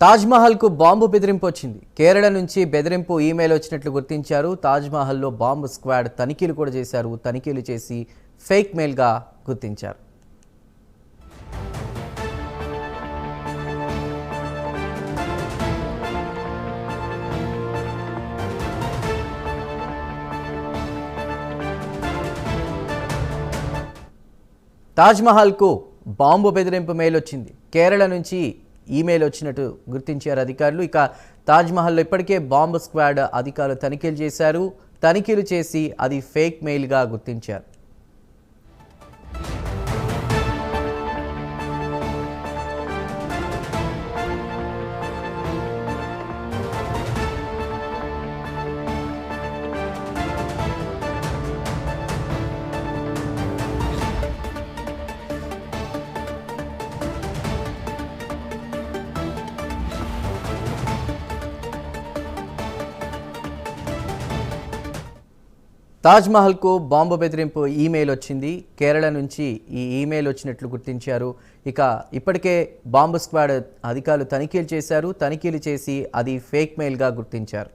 తాజ్మహల్కు bomb బెదిరింపు వచ్చింది. కేరళ నుంచి బెదిరింపు ఈమెయిల్ వచ్చినట్లు గుర్తించారు. తాజ్మహల్లో బాంబు స్క్వాడ్ తనిఖీలు కూడా చేశారు. తనిఖీలు చేసి ఫేక్ మెయిల్గా గుర్తించారు. తాజ్మహల్కు బాంబు బెదిరింపు మెయిల్ వచ్చింది. కేరళ నుంచి ఈమెయిల్ వచ్చినట్టు గుర్తించారు అధికారులు. ఇక తాజ్మహల్లో ఇప్పటికే బాంబు స్క్వాడ్ అధికారులు తనిఖీలు చేశారు. తనిఖీలు చేసి అది ఫేక్ మెయిల్గా గుర్తించారు. తాజ్మహల్కు బాంబు బెదిరింపు ఈమెయిల్ వచ్చింది. కేరళ నుంచి ఈ ఈమెయిల్ వచ్చినట్లు గుర్తించారు. ఇక ఇప్పటికే బాంబు స్క్వాడ్ అధికారులు తనిఖీలు చేశారు. తనిఖీలు చేసి అది ఫేక్ మెయిల్గా గుర్తించారు.